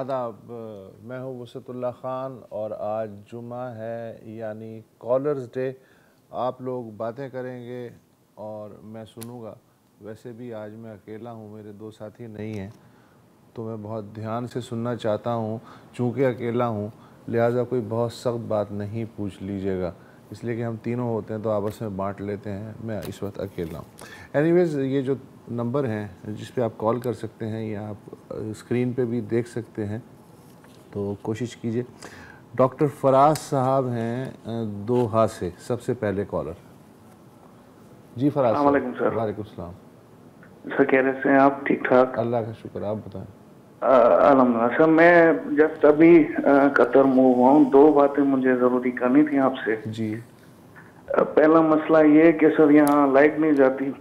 आदाब, मैं हूँ वसतुल्लाह ख़ान और आज जुमा है यानी कॉलर्स डे। आप लोग बातें करेंगे और मैं सुनूँगा। वैसे भी आज मैं अकेला हूँ, मेरे दो साथी नहीं हैं, तो मैं बहुत ध्यान से सुनना चाहता हूँ। चूँकि अकेला हूँ लिहाजा कोई बहुत सख्त बात नहीं पूछ लीजिएगा, इसलिए कि हम तीनों होते हैं तो आपस में बांट लेते हैं। मैं इस वक्त अकेला हूँ। एनीवेज़, ये जो नंबर हैं जिस पे आप कॉल कर सकते हैं या आप स्क्रीन पे भी देख सकते हैं, तो कोशिश कीजिए। डॉक्टर फराज साहब हैं दोहा से सबसे पहले कॉलर। जी फराज साहब। अस्सलामुअलैकुम सर। वालेकुम सलाम। सर कह रहे हैं आप ठीक ठाक? अल्लाह का शुक्र, आप बताएं। अल्हम्दुलिल्लाह सर, मैं जस्ट अभी कतर मूव हुआ हूँ। दो बातें मुझे ज़रूरी करनी थी आपसे। जी। पहला मसला ये है कि सर यहाँ लाइट नहीं जाती,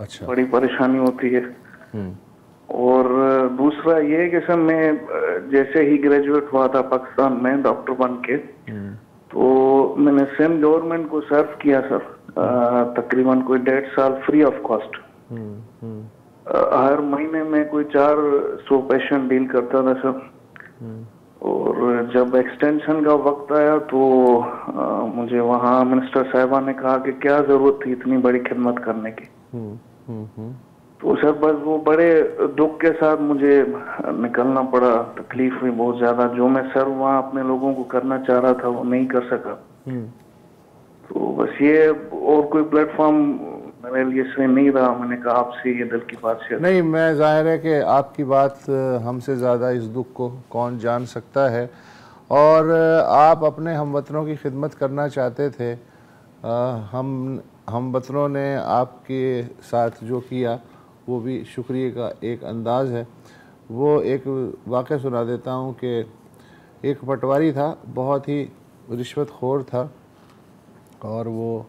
अच्छा। बड़ी परेशानी होती है। और दूसरा ये है कि सर मैं जैसे ही ग्रेजुएट हुआ था पाकिस्तान में डॉक्टर बन के, तो मैंने सेम गवर्नमेंट को सर्व किया सर, तकरीबन कोई 1.5 साल फ्री ऑफ कॉस्ट। हर महीने में कोई 400 पेशेंट डील करता था सर। और जब एक्सटेंशन का वक्त आया तो मुझे वहाँ मिनिस्टर साहिबा ने कहा कि क्या जरूरत थी इतनी बड़ी खिदमत करने की। तो सर बस वो बड़े दुख के साथ मुझे निकलना पड़ा। तकलीफ हुई बहुत ज्यादा। जो मैं सर वहाँ अपने लोगों को करना चाह रहा था वो नहीं कर सका। तो बस ये, और कोई प्लेटफॉर्म मेरे लिए सही नहीं रहा। मैंने कहा आपसे ये दिल की बात शेयर। नहीं, मैं ज़ाहिर है कि आपकी बात हमसे ज़्यादा इस दुख को कौन जान सकता है। और आप अपने हमवतनों की खिदमत करना चाहते थे। हम वतनों ने आपके साथ जो किया वो भी शुक्रिया का एक अंदाज़ है। वो एक वाक़या सुना देता हूँ कि एक पटवारी था, बहुत ही रिश्वतखोर था, और वो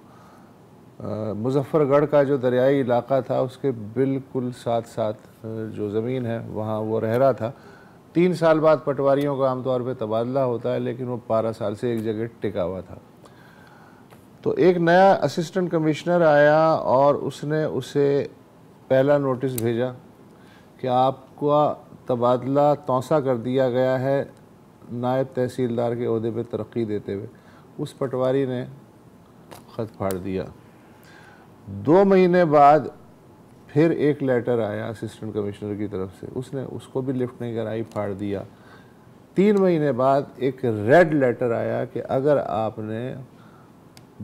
मुज़फ़्फ़रगढ़ का जो दरियाई इलाक़ा था उसके बिल्कुल साथ साथ जो ज़मीन है वहाँ वो रह रहा था। 3 साल बाद पटवारियों का आमतौर पे तबादला होता है, लेकिन वो 12 साल से एक जगह टिका हुआ था। तो एक नया असिस्टेंट कमिश्नर आया और उसने उसे पहला नोटिस भेजा कि आपका तबादला तौसा कर दिया गया है नायब तहसीलदार के ओहदे पे तरक्की देते हुए। उस पटवारी ने ख़त फाड़ दिया। 2 महीने बाद फिर एक लेटर आया असिस्टेंट कमिश्नर की तरफ से, उसने उसको भी लिफ्ट नहीं कराई, फाड़ दिया। 3 महीने बाद एक रेड लेटर आया कि अगर आपने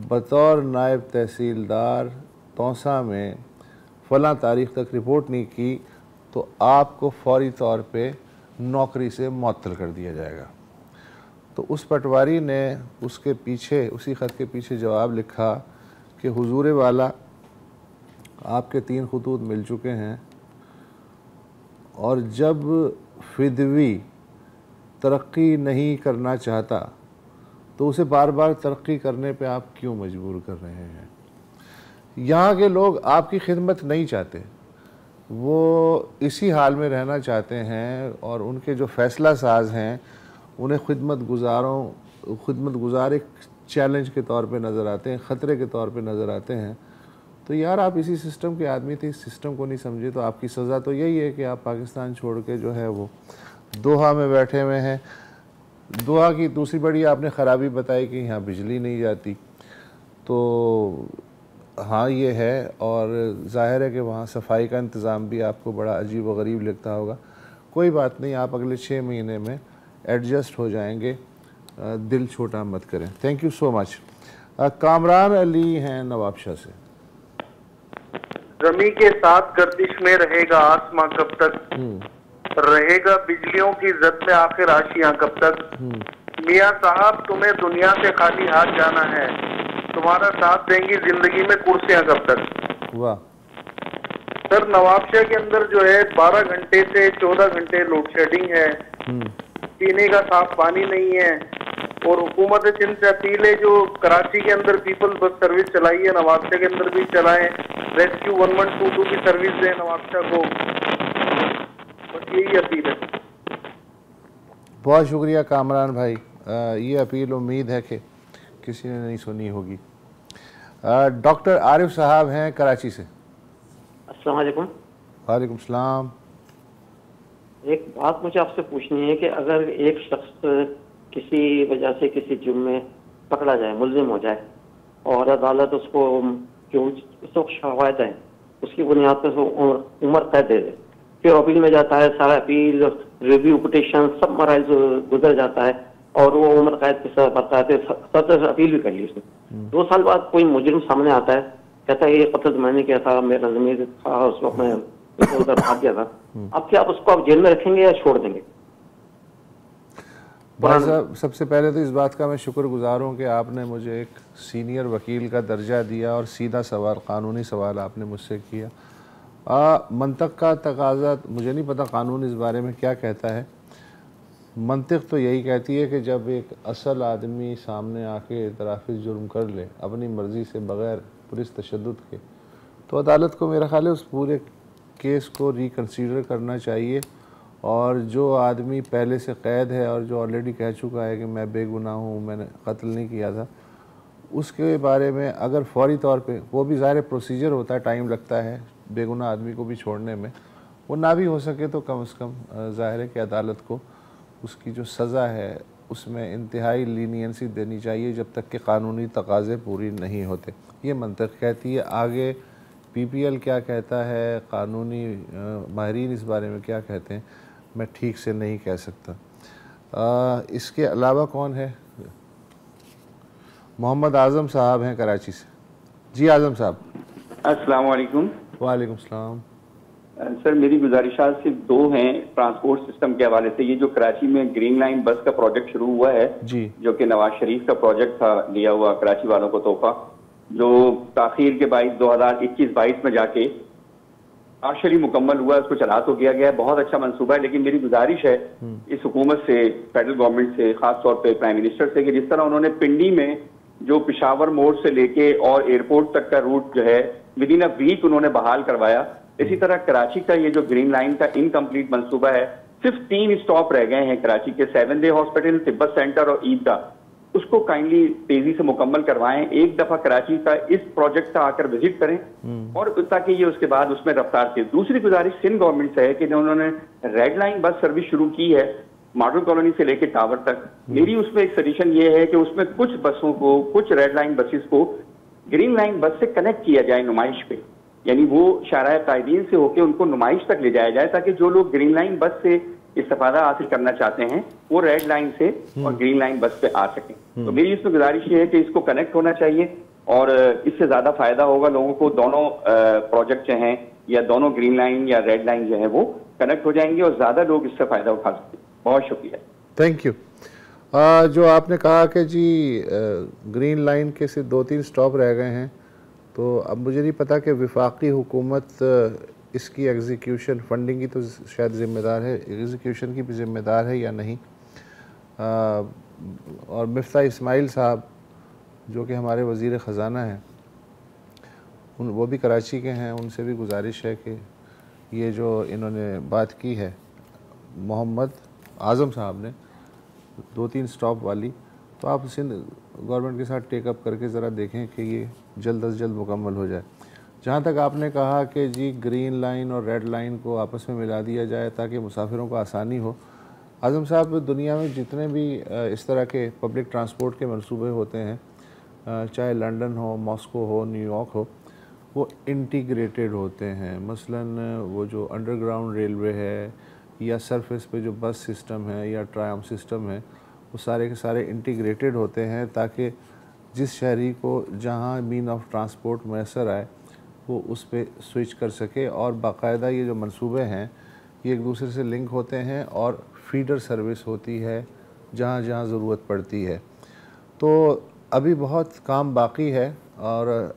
बतौर नायब तहसीलदार तौसा में फ़लाँ तारीख़ तक रिपोर्ट नहीं की तो आपको फौरी तौर पे नौकरी से मुअत्तल कर दिया जाएगा। तो उस पटवारी ने उसके पीछे, उसी ख़त के पीछे जवाब लिखा कि हुजूर वाला, आपके 3 खतूत मिल चुके हैं, और जब फिदवी तरक्की नहीं करना चाहता तो उसे बार बार तरक्की करने पे आप क्यों मजबूर कर रहे हैं। यहाँ के लोग आपकी खिदमत नहीं चाहते, वो इसी हाल में रहना चाहते हैं, और उनके जो फ़ैसला साज हैं उन्हें खिदमत गुजार एक चैलेंज के तौर पे नज़र आते हैं, ख़तरे के तौर पे नज़र आते हैं। तो यार, आप इसी सिस्टम के आदमी थे, इस सिस्टम को नहीं समझे तो आपकी सज़ा तो यही है कि आप पाकिस्तान छोड़ के जो है वो दोहा में बैठे हुए हैं। दोहा की दूसरी बड़ी आपने ख़राबी बताई कि यहाँ बिजली नहीं जाती, तो हाँ ये है, और ज़ाहिर है कि वहाँ सफाई का इंतज़ाम भी आपको बड़ा अजीब व गरीब लगता होगा। कोई बात नहीं, आप अगले 6 महीने में एडजस्ट हो जाएंगे। दिल छोटा मत करें। Thank you so much. Kamran Ali हैं नवाबशाह से। जमी के साथ गर्दिश में रहेगा आसमां कब तक, रहेगा बिजलियों की जद में आखिर आशियां कब तक। मियां साहब तुम्हें दुनिया से खाली हाथ जाना है, तुम्हारा साथ देंगी जिंदगी में कुर्सियां कब तक। वाह सर, नवाबशाह के अंदर जो है 12 घंटे से 14 घंटे लोड शेडिंग है, पीने का साफ पानी नहीं है। और हुकूमत सिंध से अपील है, जो कराची के अंदर पीपल बस सर्विस चलाई है नवाबशाह के अंदर भी चलाएं, रेस्क्यू 1122 की सर्विस दें नवाबशाह को, बस यही अपील है। बहुत शुक्रिया कामरान भाई। ये अपील उम्मीद है कि किसी ने नहीं सुनी होगी। डॉक्टर आरिफ साहब हैं कराची से। अस्सलाम वालेकुम। वालेकुम सलाम। एक बात मुझे आपसे पूछनी है कि अगर एक शख्स किसी वजह से किसी जुर्म में पकड़ा जाए, मुल्जिम हो जाए, और अदालत उसको जो उसको शवायद है उसकी बुनियाद पर उसको उम्र कैद दे दे, फिर अपील में जाता है, सारा अपील, रिव्यू, पिटिशन सब मराइल गुजर जाता है और वो उम्र कैद की सजा पड़ता है, सदर अपील भी कर ली उसने। 2 साल बाद कोई मुजरिम सामने आता है, कहता है ये कत्ल मैंने किया था, मेरा जमीर था, उस वक्त मैं उधर भाग गया था। अब क्या आप उसको आप जेल में रखेंगे या छोड़ देंगे? भाई साहब, सबसे पहले तो इस बात का मैं शुक्रगुजार हूँ कि आपने मुझे एक सीनियर वकील का दर्जा दिया और सीधा सवाल, कानूनी सवाल आपने मुझसे किया। मंतक का तकाजा, मुझे नहीं पता कानून इस बारे में क्या कहता है। मंतिक तो यही कहती है कि जब एक असल आदमी सामने आके इतराफ़ी जुर्म कर ले अपनी मर्ज़ी से, बग़ैर पुलिस तशद्दुद के, तो अदालत को मेरा ख़्याल है उस पूरे केस को रिकन्सिडर करना चाहिए। और जो आदमी पहले से कैद है और जो ऑलरेडी कह चुका है कि मैं बेगुनाह हूँ, मैंने कत्ल नहीं किया था, उसके बारे में अगर फौरी तौर पे, वो भी ज़ाहिर प्रोसीजर होता है, टाइम लगता है बेगुनाह आदमी को भी छोड़ने में, वो ना भी हो सके तो कम से कम ज़ाहिर है कि अदालत को उसकी जो सज़ा है उसमें इंतहाई लीनियंसी देनी चाहिए जब तक कि कानूनी तकाज़े पूरी नहीं होते। ये मंतक कहती है। आगे PPL क्या कहता है, कानूनी माहिरीन इस बारे में क्या कहते हैं, मैं ठीक से नहीं कह सकता। इसके अलावा कौन है? मोहम्मद आज़म साहब हैं कराची से। जी आज़म साहब। अस्सलाम वालेकुम। वालेकुम सलाम। सर, मेरी गुजारिशात सिर्फ 2 हैं ट्रांसपोर्ट सिस्टम के हवाले से। ये जो कराची में ग्रीन लाइन बस का प्रोजेक्ट शुरू हुआ है जी, जो कि नवाज शरीफ का प्रोजेक्ट था, दिया हुआ कराची वालों को तोहफा, जो ताखीर के बाईस 2021-22 में जाके आखिरी मुकम्मल हुआ, उसको चला तो किया गया है, बहुत अच्छा मंसूबा है। लेकिन मेरी गुजारिश है इस हुकूमत से, फेडरल गवर्नमेंट से, खास तौर पे प्राइम मिनिस्टर से, कि जिस तरह उन्होंने पिंडी में जो पिशावर मोड़ से लेके और एयरपोर्ट तक का रूट जो है विद इन अ वीक उन्होंने बहाल करवाया, इसी तरह कराची का ये जो ग्रीन लाइन का इनकम्प्लीट मंसूबा है, सिर्फ 3 स्टॉप रह गए हैं कराची के, 7 डे हॉस्पिटल, तिब्बत सेंटर और ईदगाह, उसको काइंडली तेजी से मुकम्मल करवाएं। एक दफा कराची का इस प्रोजेक्ट का आकर विजिट करें और ताकि ये उसके बाद उसमें रफ्तार से। दूसरी गुजारिश सिंध गवर्नमेंट से है कि उन्होंने रेड लाइन बस सर्विस शुरू की है मॉडल कॉलोनी से लेकर टावर तक। मेरी उसमें एक सजेशन ये है कि उसमें कुछ बसों को, कुछ रेड लाइन बसेस को ग्रीन लाइन बस से कनेक्ट किया जाए नुमाइश पे, यानी वो शाराय कायदीन से होकर उनको नुमाइश तक ले जाया जाए, ताकि जो लोग ग्रीन लाइन बस से इस्तेफादा हासिल करना चाहते हैं वो रेड लाइन से और ग्रीन लाइन बस पे आ सकें। तो मेरी इसमें गुजारिश ये है कि इसको कनेक्ट होना चाहिए और इससे ज्यादा फायदा होगा लोगों को। दोनों प्रोजेक्ट जो हैं या दोनों ग्रीन लाइन या रेड लाइन जो है वो कनेक्ट हो जाएंगे और ज्यादा लोग इससे फायदा उठा सकते हैं। बहुत शुक्रिया, थैंक यू। जो आपने कहा कि जी ग्रीन लाइन के सिर्फ 2-3 स्टॉप रह गए हैं, तो अब मुझे नहीं पता कि वफाकी हुकूमत इसकी एग्जीक्यूशन, फंडिंग की तो शायद ज़िम्मेदार है, एग्जीक्यूशन की भी ज़िम्मेदार है या नहीं। और मिफ्ता इस्माइल साहब जो कि हमारे वज़ीर ख़ज़ाना हैं, वो भी कराची के हैं, उनसे भी गुजारिश है कि ये जो इन्होंने बात की है मोहम्मद आज़म साहब ने 2-3 स्टॉप वाली, तो आप सिंध गवर्नमेंट के साथ टेकअप करके ज़रा देखें कि ये जल्द अज जल्द मुकम्मल हो जाए। जहाँ तक आपने कहा कि जी ग्रीन लाइन और रेड लाइन को आपस में मिला दिया जाए ताकि मुसाफिरों को आसानी हो, आज़म साहब दुनिया में जितने भी इस तरह के पब्लिक ट्रांसपोर्ट के मंसूबे होते हैं, चाहे लंदन हो, मॉस्को हो, न्यूयॉर्क हो, वो इंटीग्रेटेड होते हैं। मसलन वो जो अंडरग्राउंड रेलवे है या सरफेस पे जो बस सिस्टम है या ट्राम सिस्टम है, वो सारे के सारे इंटीग्रेटेड होते हैं ताकि जिस शहरी को जहाँ मीन ऑफ ट्रांसपोर्ट मैसर आए वो उस पर स्विच कर सके। और बाकायदा ये जो मंसूबे हैं ये एक दूसरे से लिंक होते हैं और फीडर सर्विस होती है जहाँ जहाँ ज़रूरत पड़ती है। तो अभी बहुत काम बाकी है और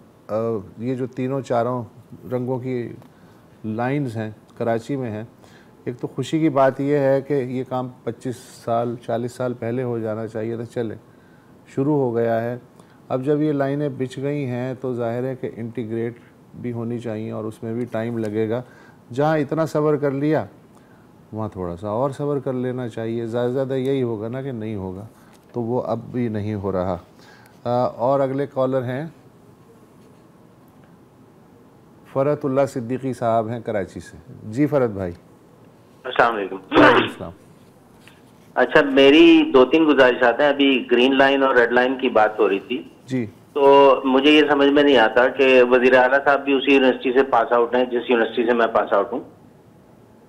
ये जो तीनों चारों रंगों की लाइंस हैं कराची में हैं, एक तो खुशी की बात यह है कि ये काम 25 साल 40 साल पहले हो जाना चाहिए था, चले शुरू हो गया है। अब जब ये लाइनें बिछ गई हैं तो जाहिर है कि इंटीग्रेट भी होनी चाहिए और उसमें भी टाइम लगेगा। जहाँ इतना सब्र कर लिया वहाँ थोड़ा सा और सब्र कर लेना चाहिए। ज़्यादा यही होगा ना कि नहीं होगा, तो वो अब भी नहीं हो रहा। और अगले कॉलर हैं फ़रहतुल्लाह सिद्दीकी साहब हैं कराची से। जी फ़रहत भाई। अस्सलाम वालेकुम। वालेकुम। अच्छा, मेरी 2-3 गुजारिशात हैं। अभी ग्रीन लाइन और रेड लाइन की बात हो रही थी जी। तो मुझे ये समझ में नहीं आता कि वजीर आला साहब भी उसी यूनिवर्सिटी से पास आउट हैं जिस यूनिवर्सिटी से मैं पास आउट हूँ,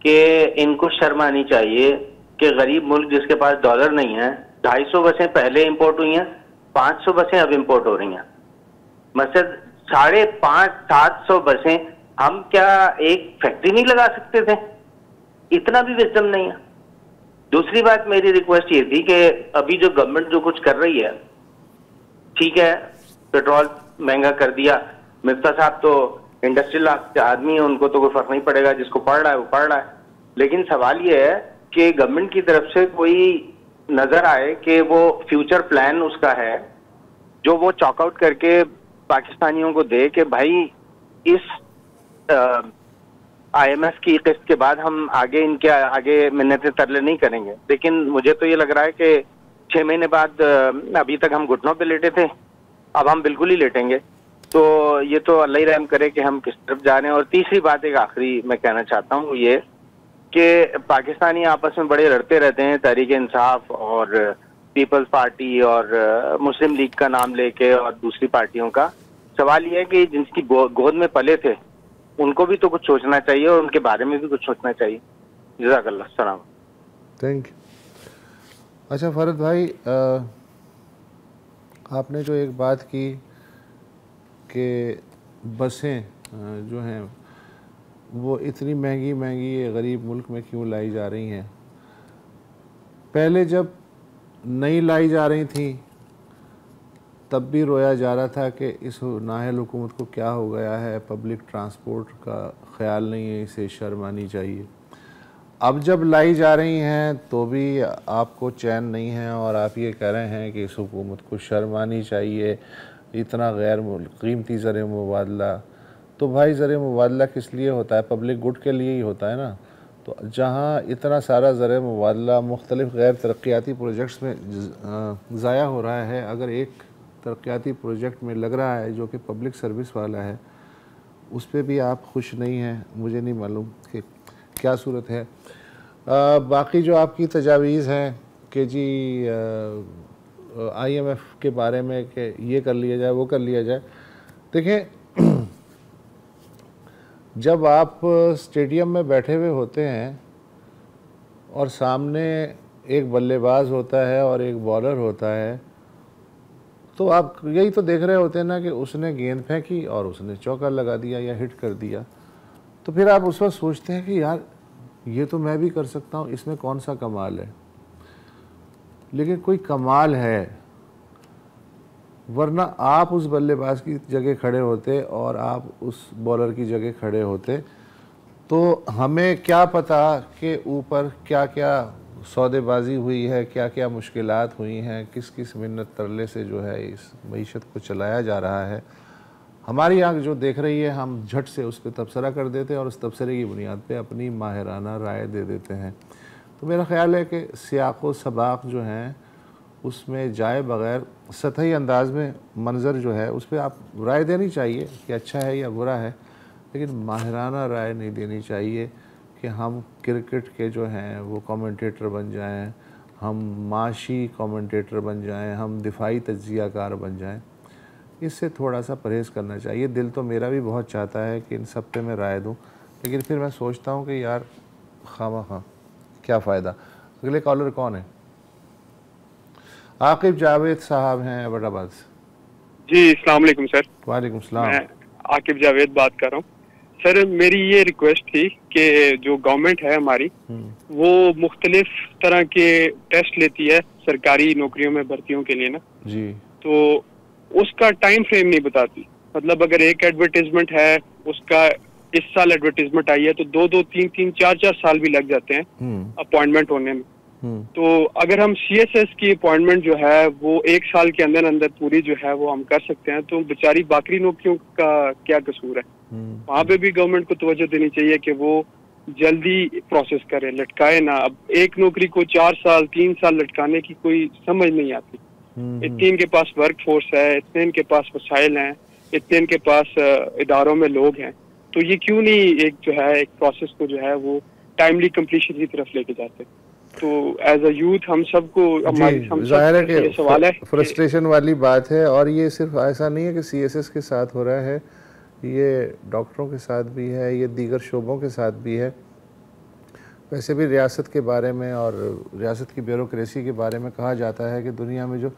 कि इनको शर्म आनी चाहिए कि गरीब मुल्क जिसके पास डॉलर नहीं है, 250 बसें पहले इंपोर्ट हुई हैं, 500 बसें अब इंपोर्ट हो रही हैं। मकसद 550-700 बसें हम क्या एक फैक्ट्री नहीं लगा सकते थे? इतना भी विजडम नहीं है। दूसरी बात, मेरी रिक्वेस्ट ये थी कि अभी जो गवर्नमेंट जो कुछ कर रही है, ठीक है, पेट्रोल महंगा कर दिया, मिफ्ता साहब तो इंडस्ट्रियल आदमी है, उनको तो कोई फर्क नहीं पड़ेगा, जिसको पढ़ रहा है वो पढ़ रहा है। लेकिन सवाल ये है कि गवर्नमेंट की तरफ से कोई नजर आए कि वो फ्यूचर प्लान उसका है जो वो चॉकआउट करके पाकिस्तानियों को दे कि भाई इस IMF की किस्त के बाद हम इनके आगे मिन्नतें तरले नहीं करेंगे। लेकिन मुझे तो ये लग रहा है कि 6 महीने बाद, अभी तक हम घुटनों पे लेटे थे, अब हम बिल्कुल ही लेटेंगे। तो ये तो अल्लाह ही रहम करे कि हम किस तरफ जा रहे हैं। और तीसरी बात, एक आखिरी मैं कहना चाहता हूँ, ये कि पाकिस्तानी आपस में बड़े लड़ते रहते हैं, तहरीक इंसाफ और पीपल्स पार्टी और मुस्लिम लीग का नाम लेके और दूसरी पार्टियों का। सवाल ये है कि जिनकी गोद में पले थे उनको भी तो कुछ सोचना चाहिए और उनके बारे में भी कुछ सोचना चाहिए। जज़ाकल्लाह, सलाम। Thank you. अच्छा फरद भाई, आपने जो एक बात की कि बसें जो हैं वो इतनी महंगी महंगी गरीब मुल्क में क्यों लाई जा रही हैं, पहले जब नहीं लाई जा रही थी तब भी रोया जा रहा था कि इस नाहल हुकूमत को क्या हो गया है, पब्लिक ट्रांसपोर्ट का ख्याल नहीं है, इसे शर्म आनी चाहिए। अब जब लाई जा रही हैं तो भी आपको चैन नहीं है और आप ये कह रहे हैं कि इस हुकूमत को शर्म आनी चाहिए, इतना गैर कीमती ज़र मुबादला। तो भाई ज़र मुबादला किस लिए होता है? पब्लिक गुड के लिए ही होता है ना। तो जहाँ इतना सारा ज़र मुबादला मुख्तलिफ़ गैर तरक्याती प्रोजेक्ट्स में ज़ाया हो रहा है, अगर एक तरक्याती प्रोजेक्ट में लग रहा है जो कि पब्लिक सर्विस वाला है, उस पर भी आप खुश नहीं हैं, मुझे नहीं मालूम कि क्या सूरत है। बाकी जो आपकी तजावीज़ हैं कि जी IMF के बारे में कि ये कर लिया जाए वो कर लिया जाए, देखें जब आप स्टेडियम में बैठे हुए होते हैं और सामने एक बल्लेबाज होता है और एक बॉलर होता है, तो आप यही तो देख रहे होते हैं ना कि उसने गेंद फेंकी और उसने चौका लगा दिया या हिट कर दिया। तो फिर आप उस वक्त सोचते हैं कि यार ये तो मैं भी कर सकता हूँ, इसमें कौन सा कमाल है। लेकिन कोई कमाल है, वरना आप उस बल्लेबाज की जगह खड़े होते और आप उस बॉलर की जगह खड़े होते तो हमें क्या पता कि ऊपर क्या क्या सौदेबाजी हुई है, क्या क्या मुश्किलात हुई हैं, किस किस मिन्नत तरले से जो है इस मईशत को चलाया जा रहा है। हमारी आँख जो देख रही है हम झट से उस पर तबसरा कर देते हैं और उस तबसरे की बुनियाद पे अपनी माहिराना राय दे देते हैं। तो मेरा ख़्याल है कि सियाक़ व सबाक़ जो हैं उसमें जाए बग़ैर सतही अंदाज में मंज़र जो है उस पर आप राय देनी चाहिए कि अच्छा है या बुरा है, लेकिन माहिराना राय नहीं देनी चाहिए कि हम क्रिकेट के जो हैं वो कमेंटेटर बन जाएं, हम माशी कमेंटेटर बन जाएं, हम दिफाई तज्ज़ियाकार बन जाएं। इससे थोड़ा सा परहेज़ करना चाहिए। दिल तो मेरा भी बहुत चाहता है कि इन सब पे मैं राय दूं, लेकिन फिर मैं सोचता हूं कि यार खामा क्या फ़ायदा। अगले कॉलर कौन है? आकिब जावेद साहब हैं एबटाबाद से। जी अस्सलाम वालेकुम सर। वालेकुम सलाम। मैं आकिब जावेद बात कर रहा हूँ सर। मेरी ये रिक्वेस्ट थी कि जो गवर्नमेंट है हमारी वो मुख्तलिफ तरह के टेस्ट लेती है सरकारी नौकरियों में भर्तियों के लिए ना जी, तो उसका टाइम फ्रेम नहीं बताती। मतलब अगर एक एडवर्टीजमेंट है, उसका इस साल एडवर्टीजमेंट आई है तो 2-2, 3-3, 4-4 साल भी लग जाते हैं अपॉइंटमेंट होने में। तो अगर हम CSS की अपॉइंटमेंट जो है वो 1 साल के अंदर अंदर पूरी जो है वो हम कर सकते हैं, तो बेचारी बाकी नौकरियों का क्या कसूर है? वहाँ पे भी गवर्नमेंट को तवज्जो देनी चाहिए कि वो जल्दी प्रोसेस करे, लटकाए ना। अब एक नौकरी को 4 साल 3 साल लटकाने की कोई समझ नहीं आती। इतने इनके पास वर्क फोर्स है, इतने इनके पास वसाइल हैं, इतने इनके पास इदारों में लोग हैं, तो ये क्यों नहीं एक जो है एक प्रोसेस को जो है वो टाइमली कंप्लीशन की तरफ लेके जाते। तो एज अ यूथ हम सबको जाहिर है कि सवाल है, फ्रस्ट्रेशन वाली बात है। और ये सिर्फ ऐसा नहीं है कि CSS के साथ हो रहा है, ये डॉक्टरों के साथ भी है, ये दीगर शोबों के साथ भी है। वैसे भी रियासत के बारे में और रियासत की ब्यूरोक्रेसी के बारे में कहा जाता है कि दुनिया में जो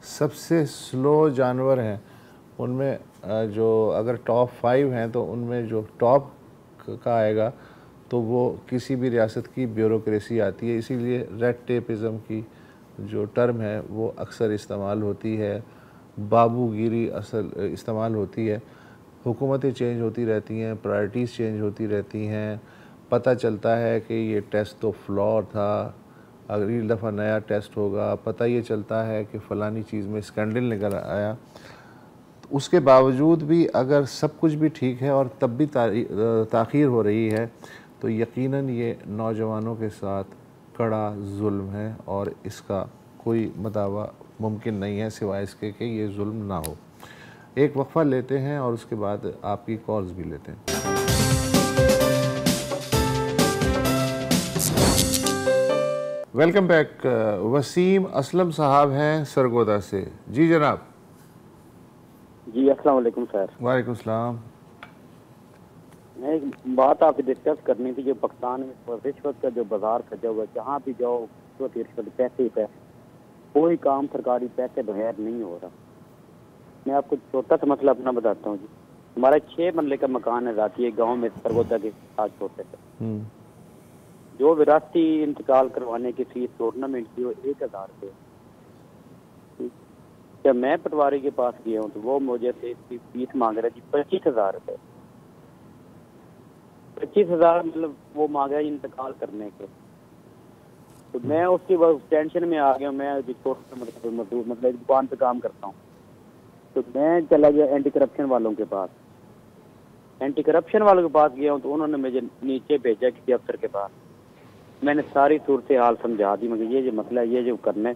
सबसे स्लो जानवर हैं उनमें जो अगर टॉप 5 हैं तो उनमें जो टॉप का आएगा तो वो किसी भी रियासत की ब्यूरोक्रेसी आती है। इसीलिए रेड टेपिज़म की जो टर्म है वो अक्सर इस्तेमाल होती है, बाबूगिरी असल इस्तेमाल होती है। हुकूमतें चेंज होती रहती हैं, प्रायोरिटीज़ चेंज होती रहती हैं, पता चलता है कि ये टेस्ट तो फ्लॉ था, अगली दफ़ा नया टेस्ट होगा, पता ये चलता है कि फ़लानी चीज़ में स्कैंडल निकल आया। तो उसके बावजूद भी अगर सब कुछ भी ठीक है और तब भी ताख़ीर हो रही है तो यकीनन ये नौजवानों के साथ कड़ा जुल्म है और इसका कोई मदावा मुमकिन नहीं है सिवाय इसके कि ये जुल्म ना हो। एक वक्फ़ा लेते हैं और उसके बाद आपकी कॉल्स भी लेते हैं। Welcome back. वसीम असलम साहब हैं सरगोदा से। जी जनाब। जी अस्सलाम वालेकुम सर। वालेकुम सलाम। मैं एक बात आपसे डिस्कस करनी थी। जो पाकिस्तान में रिश्वत का जो बाजार सजा हुआ, जहाँ भी जाओ रिश्वत, पैसे ही पैसे, कोई काम सरकारी पैसे बगैर नहीं हो रहा। मैं आपको छोटा सा मसला अपना बताता हूँ जी। हमारा 6 मरले का मकान है राती गाँव में सरगोदा के साथ छोटे से। जो विरासती इंतकाल करवाने की फीस टूर्नामेंट की वो 1000 रुपये। जब मैं पटवारी के पास गया हूँ तो वो मुझे फीस मांग रहा है जी 25,000 रुपये। 25,000 मतलब वो मांग रहा है इंतकाल करने के। तो मैं उसकी टेंशन में आ गया। मैं मतलब दुकान पे काम करता हूँ, तो मैं चला गया एंटी करप्शन वालों के पास। एंटी करप्शन वालों के पास गया हूँ तो उन्होंने मुझे नीचे भेजा किसी अफसर के पास। मैंने सारी सूरत हाल समझा दी, मगर ये जो मसला है, ये जो करना है,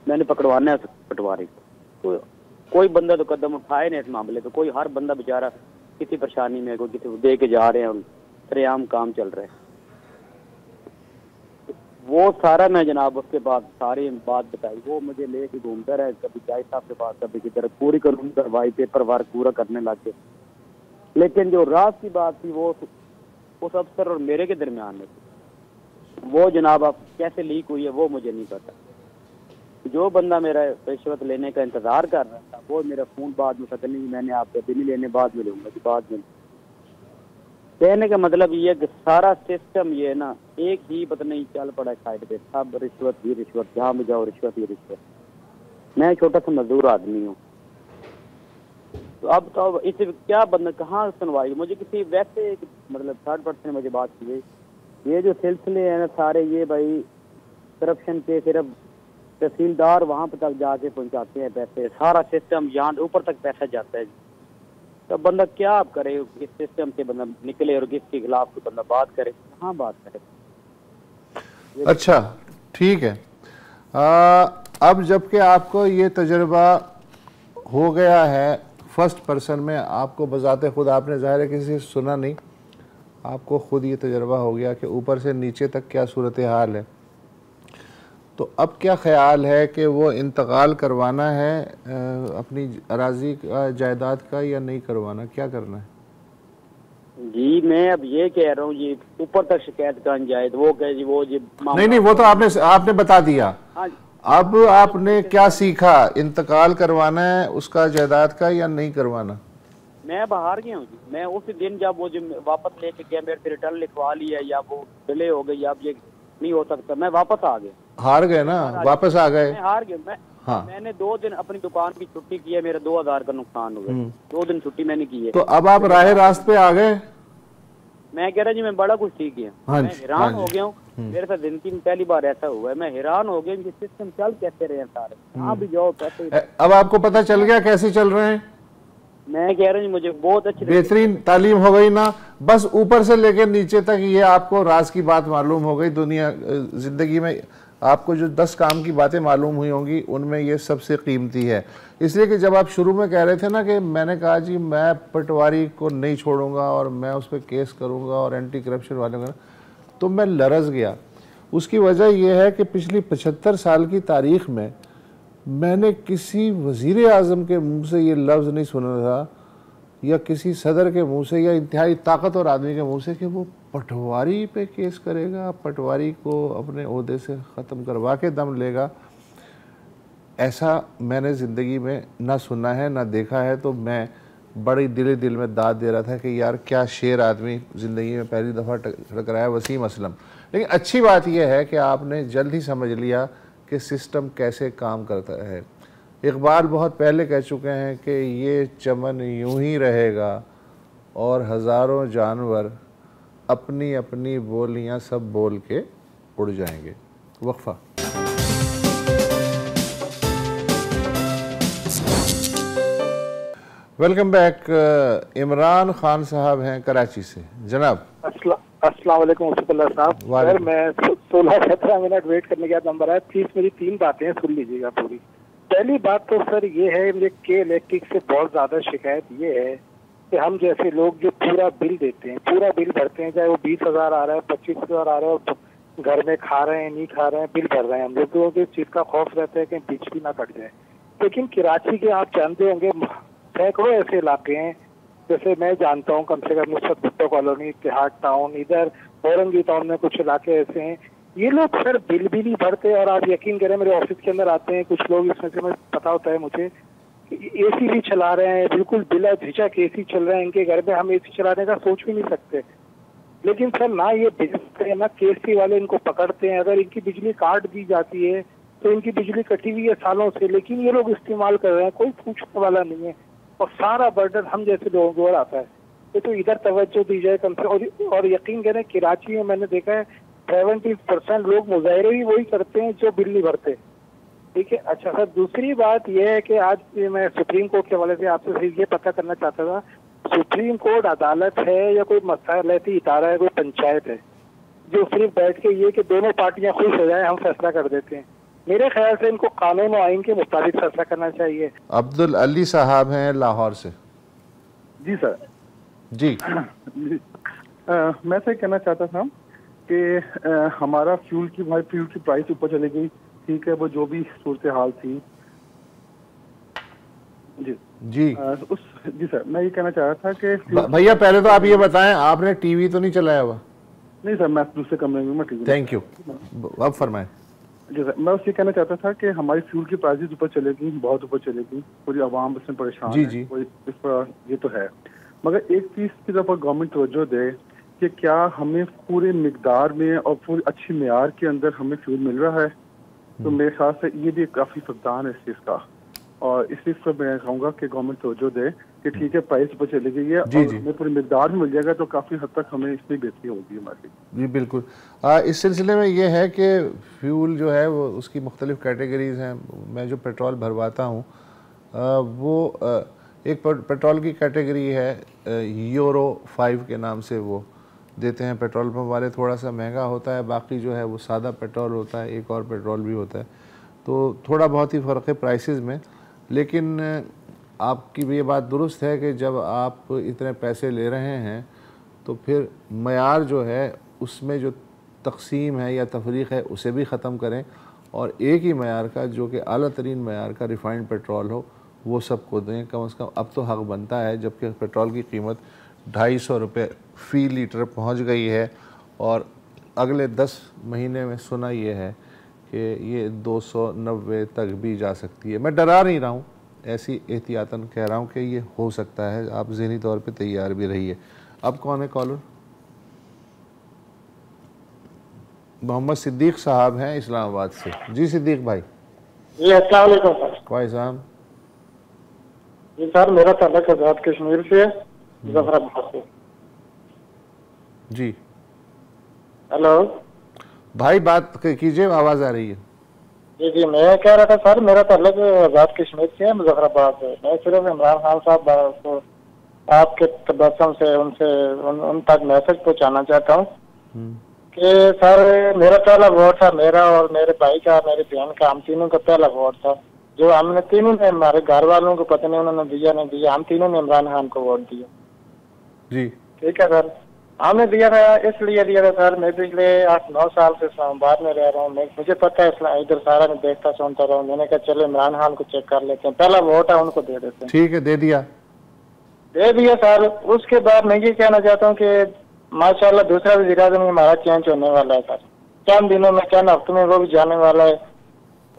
मैंने पकड़वाना है पटवारी को। कोई बंदा तो कदम उठाए नहीं इस मामले पे। कोई हर बंदा बेचारा किसी परेशानी में, कोई किसी को दे के जा रहे हैं, सरेआम काम चल रहा है। वो सारा मैं जनाब उसके पास सारी बात बताई। वो मुझे लेके घूमता रहे, कभी जाए साहब के पास, कभी किधर, पूरी कानून करवाई, पेपर वर्क पूरा करने लग गए। लेकिन जो राज की बात थी वो उस अफसर और मेरे के दरमियान में थी। वो जनाब आप कैसे लीक हुई है वो मुझे नहीं पता। जो बंदा मेरा रिश्वत लेने का इंतजार कर रहा था वो मेरा फोन बाद में सकल नहीं, मैंने आपको भी नहीं लेने, बाद में लूंगा जी, बाद में। कहने का मतलब ये कि सारा सिस्टम ये ना एक ही पता नहीं चल पड़ा साइड पे, सब रिश्वत ही रिश्वत, जहाँ भी जाओ रिश्वत ही रिश्वत। मैं छोटा सा मजदूर आदमी हूँ, तो अब तो इससे क्या बंदा कहाँ सुनवाई। मुझे किसी वैसे मतलब 3rd पर्सन ने मुझे बात की, ये जो सिलसिले हैं ना सारे, ये भाई करप्शन के सिर्फ तहसीलदार वहाँ पर तक जाके पहुँचाते हैं पैसे, सारा सिस्टम यहाँ ऊपर तक पैसा जाता है। तो बंदा क्या आप करे, इस सिस्टम से बंदा निकले और किसके खिलाफ तो बंदा बात करे, कहाँ बात करे। अच्छा ठीक है। अब जबकि आपको ये तजर्बा हो गया है 1st पर्सन में, आपको बजाते खुद, आपने ज़ाहिर है किसी से सुना नहीं, आपको खुद ये तजर्बा हो गया कि ऊपर से नीचे तक क्या सूरत हाल है, तो अब क्या ख्याल है कि वो इंतकाल करवाना है अपनी अराजी का, जायदाद का, या नहीं करवाना, क्या करना है? जी मैं अब ये कह रहा हूँ जी, ऊपर तक शिकायत कर जाए तो वो कहे जी वो जी नहीं, वो तो आपने बता दिया। अब आपने क्या सीखा, इंतकाल करवाना है उसका जायदाद का या नहीं करवाना? मैं बाहर गया हूँ जी। मैं उस दिन जब वो जो वापस लेके गया, मेरे रिटर्न लिखवा लिया या वो डिले हो गई, अब ये नहीं हो सकता, मैं वापस आ गया। हार गए ना, वापस आ गए। मैं हार गया। मैंने 2 दिन अपनी दुकान की छुट्टी की है, मेरा 2000 का नुकसान हो गया। 2 दिन छुट्टी मैंने की है। तो अब आप राह रास्त पे आ गए। मैं कह रहा जी मैं बड़ा कुछ सीख गया। मैं हैरान हो गया हूँ, मेरे साथ जिंदगी में पहली बार ऐसा हुआ है। मैं हैरान हो गया कि सिस्टम चल कैसे रहे हैं सारे, कहाँ भी जाओ पैसे। अब आपको पता चल गया कैसे चल रहे हैं? मैं कह रहा हूँ मुझे बहुत अच्छी बेहतरीन तालीम हो गई ना, बस ऊपर से लेकर नीचे तक ये आपको राज की बात मालूम हो गई। दुनिया जिंदगी में आपको जो 10 काम की बातें मालूम हुई होंगी उनमें ये सबसे कीमती है। इसलिए कि जब आप शुरू में कह रहे थे ना कि मैंने कहा जी मैं पटवारी को नहीं छोड़ूंगा और मैं उस पर केस करूंगा और एंटी करप्शन वालों का, तो मैं लरज़ गया। उसकी वजह यह है कि पिछली 75 साल की तारीख़ में मैंने किसी वज़ीर आज़म के मुंह से ये लफ्ज़ नहीं सुना था या किसी सदर के मुंह से या इंतहाई ताकतवर आदमी के मुंह से कि वो पटवारी पे केस करेगा, पटवारी को अपने ओहदे से ख़त्म करवा के दम लेगा। ऐसा मैंने ज़िंदगी में ना सुना है ना देखा है। तो मैं बड़ी दिल में दाद दे रहा था कि यार क्या शेर आदमी ज़िंदगी में पहली दफ़ा टकराया, वसीम असलम। लेकिन अच्छी बात यह है कि आपने जल्द ही समझ लिया कि सिस्टम कैसे काम करता है। इकबाल बहुत पहले कह चुके हैं कि ये चमन यूं ही रहेगा और हज़ारों जानवर अपनी अपनी बोलियां सब बोल के उड़ जाएंगे। वक्फा। Welcome back. इमरान खान साहब हैं कराची से। जनाब अस्सलाम वालेकुम साहब। सर मैं 16-17 मिनट वेट करने के बाद नंबर है। प्लीज मेरी 3 बातें सुन लीजिएगा पूरी। पहली बात तो सर ये है, मुझे के इलेक्ट्रिक से बहुत ज्यादा शिकायत ये है कि हम जैसे लोग जो पूरा बिल देते हैं, पूरा बिल भरते हैं, चाहे वो 20,000 आ रहा है, 25,000 आ रहा है, और घर में खा रहे हैं नहीं खा रहे हैं, बिल भर रहे हैं। हम लोगों को इस चीज का खौफ रहता है कि बिजली ना कट जाए। लेकिन कराची के आप जानते होंगे सैकड़ों ऐसे इलाके हैं, जैसे मैं जानता हूँ कम से कम नुसरत भुट्टो कॉलोनी, इत्तेहाद टाउन, इधर औरंगी टाउन में कुछ इलाके ऐसे हैं, ये लोग सर बिल भी नहीं भरते। और आप यकीन करें मेरे ऑफिस के अंदर आते हैं कुछ लोग, इसमें से मुझे पता होता है मुझे, एसी भी चला रहे हैं, बिल्कुल बिला झिझक एसी चल रहे हैं इनके घर में। हम एसी चलाने का सोच भी नहीं सकते। लेकिन सर ना ये बिजली ना केसी वाले इनको पकड़ते हैं। अगर इनकी बिजली काट दी जाती है तो इनकी बिजली कटी हुई है सालों से, लेकिन ये लोग इस्तेमाल कर रहे हैं, कोई पूछने वाला नहीं है। और सारा बर्डन हम जैसे लोगों को आता है। तो इधर तवज्जो दी जाए कम से। और यकीन करें कराची में मैंने देखा है 70% लोग मुजाहरे भी वही करते हैं जो बिल नहीं भरते। ठीक है। अच्छा सर, दूसरी बात यह है कि आज मैं सुप्रीम कोर्ट के हवाले से आपसे ये पता करना चाहता था, सुप्रीम कोर्ट अदालत है या कोई मसलती इदारा है, कोई पंचायत है जो सिर्फ बैठ के ये कि दोनों पार्टियां खुश हो जाए हम फैसला कर देते हैं? मेरे ख्याल से इनको कानून और आइन के मुताबिक फैसला करना चाहिए। अब्दुल अली साहब हैं लाहौर से। जी सर। जी मैं से कहना चाहता था कि हमारा फ्यूल की प्राइस ऊपर चली गई। ठीक है, वो जो भी सूरत हाल थी। जी जी जी सर, मैं ये कहना चाह रहा था कि भैया पहले तो आप ये बताएं, आपने टीवी तो नहीं चलाया हुआ? नहीं सर, मैं दूसरे कमरे में टीवी। Thank you. अब फरमाएं। जी सर, मैं उससे कहना चाहता था कि हमारी फ्यूल की प्राइसेस ऊपर चलेगी, बहुत ऊपर चलेगी, पूरी आवाम उसमें परेशान है। जी। इस पर ये तो है, मगर एक चीज की तरफ गवर्नमेंट तवज्जो दे कि क्या हमें पूरे मिकदार में और पूरी अच्छी मेयार के अंदर हमें फ्यूल मिल रहा है। तो मेरे ख्याल से ये भी काफी फकदान है इस चीज का। और इस चीज पर मैं कहूँगा कि गवर्नमेंट तवज्जो दे कि ठीक है प्राइस ऊपर चली गई है और हमें पूरी मिकदार में मिल जाएगा तो काफी हद तक हमें इसमें बेहतरी होगी हमारी। जी बिल्कुल। इस सिलसिले में ये है कि फ्यूल जो है वो उसकी मुख्तलिफ कैटेगरीज हैं। मैं जो पेट्रोल भरवाता हूँ वो एक पेट्रोल की कैटेगरी है यूरो 5 के नाम से वो देते हैं पेट्रोल पंप वाले। थोड़ा सा महंगा होता है, बाकी जो है वो सादा पेट्रोल होता है, एक और पेट्रोल भी होता है। तो थोड़ा बहुत ही फ़र्क है प्राइसेस में। लेकिन आपकी भी ये बात दुरुस्त है कि जब आप इतने पैसे ले रहे हैं तो फिर मयार जो है उसमें जो तकसीम है या तफरीक है उसे भी ख़त्म करें और एक ही मयार का जो कि आला तरीन मयार का रिफ़ाइंड पेट्रोल हो वो सबको दें कम से कम। अब तो हक़ बनता है, जबकि पेट्रोल की कीमत 250 रुपये फ़ी लीटर पहुंच गई है और अगले 10 महीने में सुना ये है कि ये 290 तक भी जा सकती है। मैं डरा नहीं रहा हूँ, ऐसी एहतियातन कह रहा हूँ कि ये हो सकता है। आप ज़हनी तौर पे तैयार भी रहिए। अब कौन है कॉलर? मोहम्मद सिद्दीक साहब हैं इस्लामाबाद से। जी सिद्दीक भाई। जी अस्सलाम वालेकुम सर। भाई साहब। जी सर, मेरा ताल्लुक आज़ाद कश्मीर से है, मुजफ्फराबाद से। जी हेलो भाई, बात कीजिए, आवाज़ आ रही है। जी मैं कह रहा था सर, मेरा ताल्लुक आज़ाद कश्मीर से है, मुजफ्फराबाद से। मैं सिर्फ इमरान खान साहब को आपके तबस्सुम से उन तक मैसेज पहुँचाना चाहता हूँ कि सर मेरा पहला वोट था, मेरा और मेरे भाई का, मेरी बहन का, हम तीनों का पहला वोट था, जो हमने तीनों ने, हमारे घर वालों को पता नहीं उन्होंने दिया नहीं दिया, हम तीनों ने इमरान खान को वोट दिया। जी ठीक है सर। हमने दिया था, इसलिए दिया था सर, मैं पिछले 8-9 साल से इस्लामाबाद में रह रहा हूँ, मुझे पता है इधर सारा मैं देखता सुनता रहा हूँ। मैंने कहा चलो इमरान खान को चेक कर लेते हैं, पहला वोट है उनको दे देते हैं। ठीक है, दे दिया सर। उसके बाद मैं ये कहना चाहता हूँ कि माशाल्लाह दूसरा वज़ीर आज़म हमारा चेंज होने वाला है सर, चंद दिनों में, चंद हफ्तों में वो भी जाने वाला है।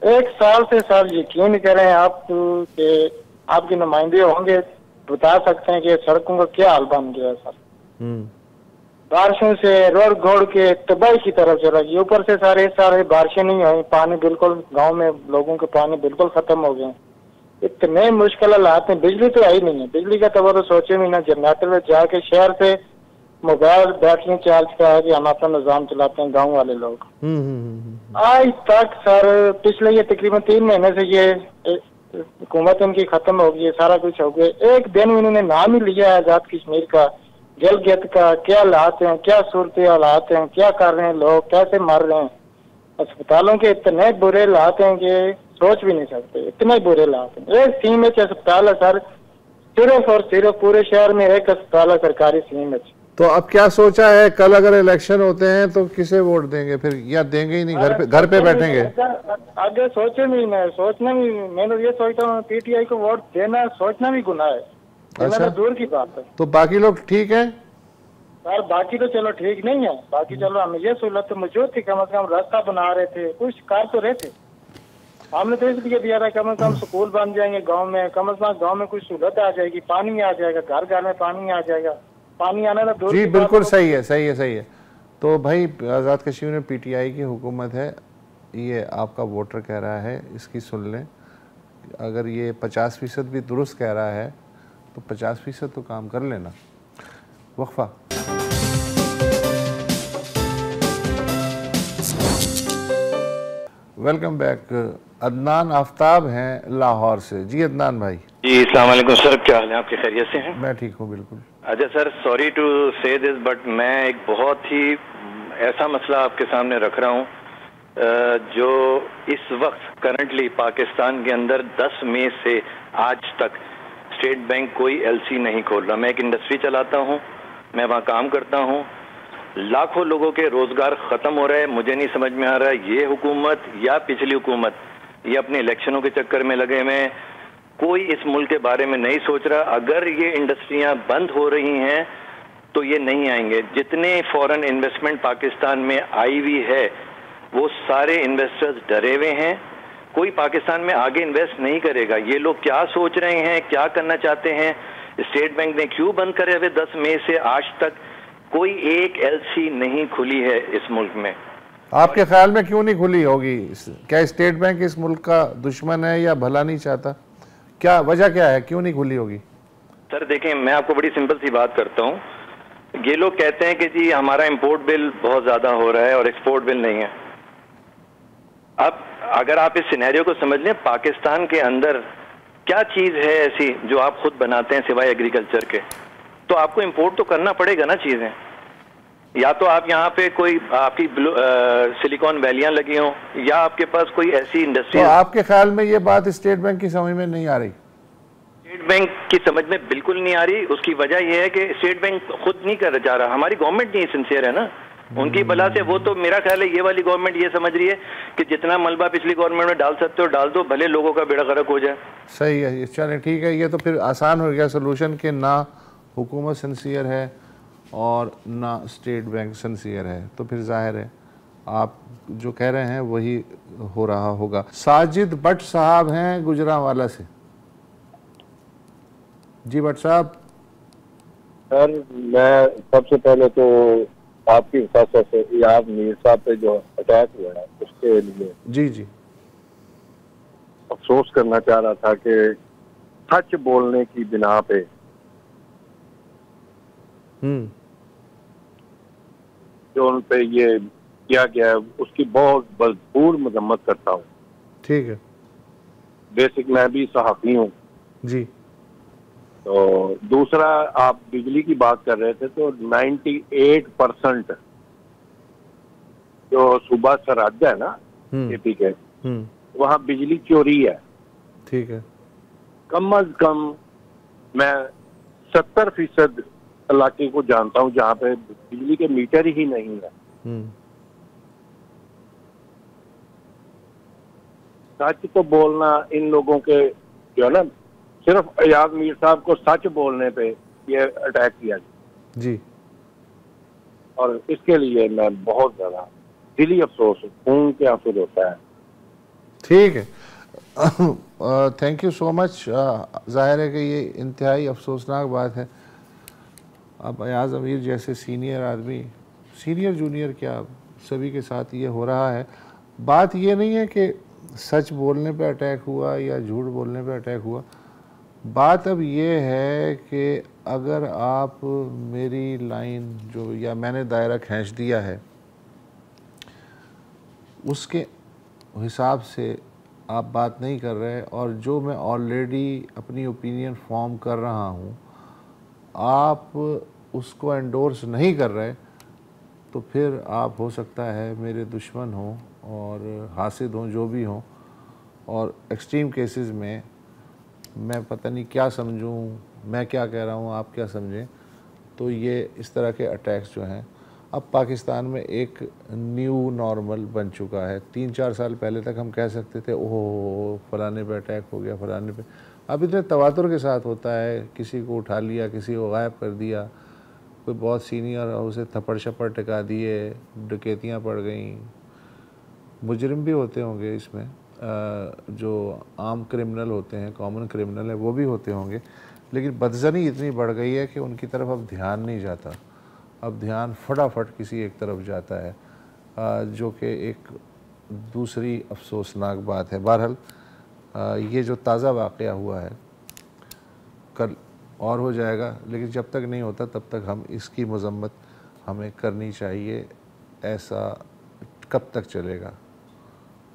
1 साल से सर यकीन करें आप कि आपके नुमाइंदे होंगे, बता सकते हैं कि सड़कों का क्या हाल बन गया है सर। बारिशों से रोड घोड़ के तबाही की तरफ चला गया। ऊपर से सारे बारिशें नहीं हुई, पानी बिल्कुल गांव में लोगों के पानी बिल्कुल खत्म हो गए। इतने मुश्किल हालात में, बिजली तो आई नहीं है, बिजली का तो वो तो सोचे भी ना। जनरेटर में जाके शहर से मोबाइल बैटरी चार्ज करा के हम अपना निजाम चलाते हैं गाँव वाले लोग। आज तक सर पिछले ये तकरीबन 3 महीने से ये हुकूमत इनकी खत्म हो गई, सारा कुछ हो गया। एक दिन इन्होंने नाम ही लिया है आजाद कश्मीर का, गिलगित का क्या हालात हैं, क्या सूरत हालात हैं, क्या कर रहे हैं लोग, कैसे मर रहे हैं। अस्पतालों के इतने बुरे हालात हैं कि सोच भी नहीं सकते, इतने बुरे हालात हैं। एक CMH अस्पताल है सर, सिर्फ और सिर्फ पूरे शहर में एक अस्पताल है सरकारी CMH। तो अब क्या सोचा है, कल अगर इलेक्शन होते हैं तो किसे वोट देंगे फिर, या देंगे ही नहीं, घर पे बैठेंगे? आगे सोचे भी नहीं, सोचना भी, मैं तो ये सोचता हूँ PTI को वोट देना सोचना भी गुनाह है। अच्छा, दूर की बात है। तो बाकी लोग ठीक है सर? बाकी तो चलो ठीक नहीं है, बाकी चलो हमें ये सहूलत तो मौजूद थी, कम से कम रास्ता बना रहे थे, कुछ कार तो रहे थे। हमने तो इसलिए दिया था कम से कम स्कूल बन जाएंगे गांव में, कम से कम गांव में कुछ सहूलत आ जाएगी, पानी आ जाएगा, घर घर में पानी आ जाएगा। पानी आना तो दूर। जी बिल्कुल सही है, सही है, सही है। तो भाई आज़ाद कश्मीर में PTI की हुकूमत है, ये आपका वोटर कह रहा है, इसकी सुन लें। अगर ये 50% भी दुरुस्त कह रहा है तो 50% तो काम कर लेना। वक्फा। Welcome back. अदनान आफ्ताब हैं लाहौर से। जी अदनान भाई। जी अस्सलाम वालेकुम सर, क्या हाल है आपके, खैरियत से हैं? मैं ठीक हूँ बिल्कुल। अच्छा सर, सॉरी टू से दिस बट मैं एक बहुत ही ऐसा मसला आपके सामने रख रहा हूँ जो इस वक्त करंटली पाकिस्तान के अंदर 10 मई से आज तक स्टेट बैंक कोई LC नहीं खोल रहा। मैं एक इंडस्ट्री चलाता हूँ, मैं वहाँ काम करता हूँ, लाखों लोगों के रोजगार खत्म हो रहे हैं। मुझे नहीं समझ में आ रहा है ये हुकूमत या पिछली हुकूमत ये अपने इलेक्शनों के चक्कर में लगे हुए हैं, कोई इस मुल्क के बारे में नहीं सोच रहा। अगर ये इंडस्ट्रियां बंद हो रही हैं तो ये नहीं आएंगे। जितने फॉरेन इन्वेस्टमेंट पाकिस्तान में आई हुई है वो सारे इन्वेस्टर्स डरे हुए हैं, कोई पाकिस्तान में आगे इन्वेस्ट नहीं करेगा। ये लोग क्या सोच रहे हैं, क्या करना चाहते हैं? स्टेट बैंक ने क्यों बंद करे हुए 10 मई से आज तक कोई एक LC नहीं खुली है इस मुल्क में? आपके ख्याल में क्यों नहीं खुली होगी? क्या स्टेट बैंक इस मुल्क का दुश्मन है या भला नहीं चाहता? क्या वजह क्या है, क्यों नहीं खुली होगी? सर देखें, मैं आपको बड़ी सिंपल सी बात करता हूँ। ये लोग कहते हैं कि जी हमारा इंपोर्ट बिल बहुत ज्यादा हो रहा है और एक्सपोर्ट बिल नहीं है। अब अगर आप इस सिनेरियो को समझ लें, पाकिस्तान के अंदर क्या चीज है ऐसी जो आप खुद बनाते हैं सिवाय एग्रीकल्चर के? तो आपको इंपोर्ट तो करना पड़ेगा ना चीजें। या तो आप यहाँ पे कोई आपकी सिलिकॉन वैलियां लगी हों या आपके पास कोई ऐसी इंडस्ट्री। तो आपके ख्याल में ये बात स्टेट बैंक की समझ में नहीं आ रही? स्टेट बैंक की समझ में बिल्कुल नहीं आ रही। उसकी वजह यह है कि स्टेट बैंक खुद नहीं कर जा रहा, हमारी गवर्नमेंट नहीं सिंसियर है ना उनकी बला से। वो तो मेरा ख्याल है ये वाली गवर्नमेंट ये समझ रही है कि जितना मलबा पिछली गवर्नमेंट में डाल सकते हो डाल दो, भले लोगों का बेड़ा गर्क हो जाए। सही है, चलें ठीक है। ये तो फिर आसान हो गया सोल्यूशन कि ना हुकूमत सिंसियर है और ना स्टेट बैंक सिंसियर है, तो फिर जाहिर है आप जो कह रहे हैं वही हो रहा होगा। साजिद भट्ट साहब हैं गुजरांवाला से। जी भट्ट साहब। सर मैं सबसे पहले तो आपकी वजह से आप मीर साहब पे जो अटैक हुआ है उसके लिए जी अफसोस करना चाह रहा था कि सच बोलने की बिना पे जो उन पे ये किया गया है उसकी बहुत भरपूर मजम्मत करता हूँ। ठीक है। बेसिक मैं भी सहाफी हूँ जी। तो दूसरा आप बिजली की बात कर रहे थे तो 98% जो सूबा सरहद है ना एपी के वहाँ बिजली चोरी है। ठीक है। कम अज कम मैं 70% इलाके को जानता हूँ जहाँ पे बिजली के मीटर ही नहीं है। सच तो बोलना इन लोगों के जो है ना, सिर्फ अयाज मीर साहब को सच बोलने पे ये अटैक किया गया जी, और इसके लिए मैं बहुत ज्यादा दिली अफसोस हूँ, खून के आंसू होता है। ठीक है, थैंक यू सो मच। जाहिर है कि ये इंतहाई अफसोसनाक बात है। अब अयाज अमीर जैसे सीनियर आदमी, सीनियर जूनियर क्या सभी के साथ ये हो रहा है। बात ये नहीं है कि सच बोलने पे अटैक हुआ या झूठ बोलने पे अटैक हुआ। बात अब ये है कि अगर आप मेरी लाइन जो या मैंने दायरा खींच दिया है उसके हिसाब से आप बात नहीं कर रहे और जो मैं ऑलरेडी अपनी ओपिनियन फॉर्म कर रहा हूँ आप उसको एंडोर्स नहीं कर रहे, तो फिर आप हो सकता है मेरे दुश्मन हों और हासिद हों, जो भी हों, और एक्सट्रीम केसेस में मैं पता नहीं क्या समझूं, मैं क्या कह रहा हूं, आप क्या समझें। तो ये इस तरह के अटैक्स जो हैं अब पाकिस्तान में एक न्यू नॉर्मल बन चुका है। 3-4 साल पहले तक हम कह सकते थे ओह फलाने पे अटैक हो गया, फलाने पे। अब इतने तवातुर के साथ होता है, किसी को उठा लिया, किसी को गायब कर दिया, कोई बहुत सीनियर उसे थप्पड़ शप्पड़ टिका दिए, डकैतियाँ पड़ गई। मुजरिम भी होते होंगे इसमें, जो आम क्रिमिनल होते हैं, कॉमन क्रिमिनल है, वो भी होते होंगे, लेकिन बदजनी इतनी बढ़ गई है कि उनकी तरफ अब ध्यान नहीं जाता। अब ध्यान फटाफट किसी एक तरफ जाता है, जो कि एक दूसरी अफसोसनाक बात है। बहरहाल ये जो ताज़ा वाक़या हुआ है कल और हो जाएगा, लेकिन जब तक नहीं होता तब तक हम इसकी मज़म्मत हमें करनी चाहिए। ऐसा कब तक चलेगा?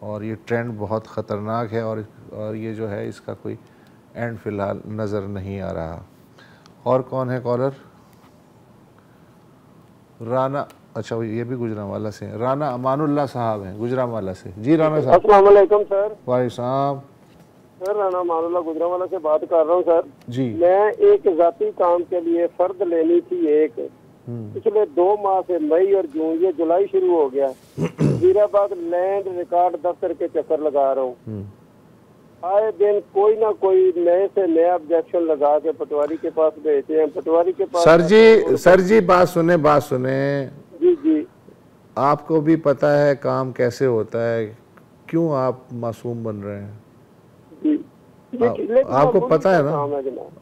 और ये ट्रेंड बहुत ख़तरनाक है और ये जो है इसका कोई एंड फ़िलहाल नज़र नहीं आ रहा। और कौन है कॉलर? राना, अच्छा ये भी गुजरांवाला से हैं। राना अमानुल्लाह साहब हैं गुजरांवाला से। जी राना साहब। अस्सलाम वालेकुम सर। भाई साहब। सर राना अमानुल्लाह गुजरांवाला से बात कर रहा हूँ सर जी। मैं एक जाती काम के लिए फर्द लेनी थी एक, पिछले 2 माह से मई और जून, ये जुलाई शुरू हो गया, वजीराबाद लैंड रिकॉर्ड दफ्तर के चक्कर लगा रहा हूँ। आए दिन कोई ना कोई नए से नया ऑब्जेक्शन लगा के पटवारी के पास भेजते हैं, पटवारी के पास। सर जी बात सुने जी जी। आपको भी पता है काम कैसे होता है, क्यों आप मासूम बन रहे हैं? आपको पता है ना,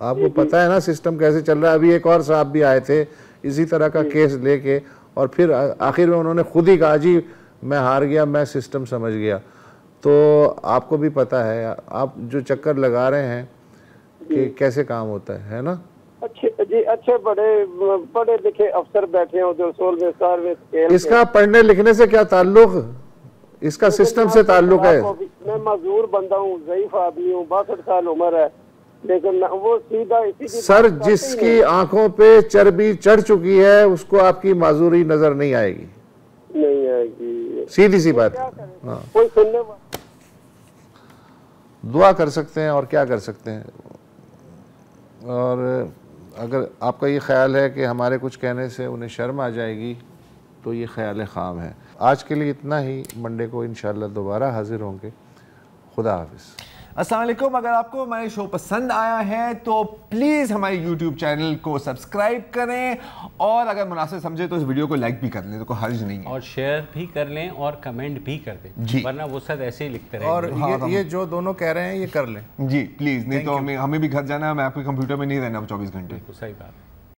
आपको पता है ना सिस्टम कैसे चल रहा है। अभी एक और साहब भी आए थे इसी तरह का केस लेके, और फिर आखिर में उन्होंने खुद ही कहा जी मैं हार गया, मैं सिस्टम समझ गया। तो आपको भी पता है, आप जो चक्कर लगा रहे हैं कि कैसे काम होता है ना। अच्छे जी, अच्छे पढ़े लिखे अफसर बैठे हो जो 16वें 17वें स्केल। इसका पढ़ने लिखने से क्या ताल्लुक, इसका सिस्टम से ताल्लुक है। मैं मजदूर बंदा हूँ, ज़ईफ आदमी हूँ, 62 साल उम्र है, लेकिन वो सीधा इसी सर जिसकी आंखों पे चर्बी चढ़ चुकी है उसको आपकी माजूरी नजर नहीं आएगी, नहीं आएगी, सीधी सी बात। हाँ, कोई सुनने दुआ कर सकते हैं और क्या कर सकते हैं। और अगर आपका ये ख्याल है कि हमारे कुछ कहने से उन्हें शर्म आ जाएगी तो ये ख्याल ख़ाम है। आज के लिए इतना ही, मंडे को इंशाल्लाह दोबारा हाजिर होंगे। खुदा हाफिज़। अस्सलाम वालेकुम। अगर आपको हमारा शो पसंद आया है तो प्लीज़ हमारे YouTube चैनल को सब्सक्राइब करें, और अगर मुनासिब समझे तो इस वीडियो को लाइक भी कर लें, तो कोई हर्ज नहीं है, और शेयर भी कर लें और कमेंट भी कर दें जी, वरना वो सब ऐसे ही लिखते रहेंगे। और ये जो दोनों कह रहे हैं ये कर लें जी प्लीज़, नहीं तो हमें भी घर जाना है, मैं आपके कंप्यूटर में नहीं रहना 24 घंटे। सही बात।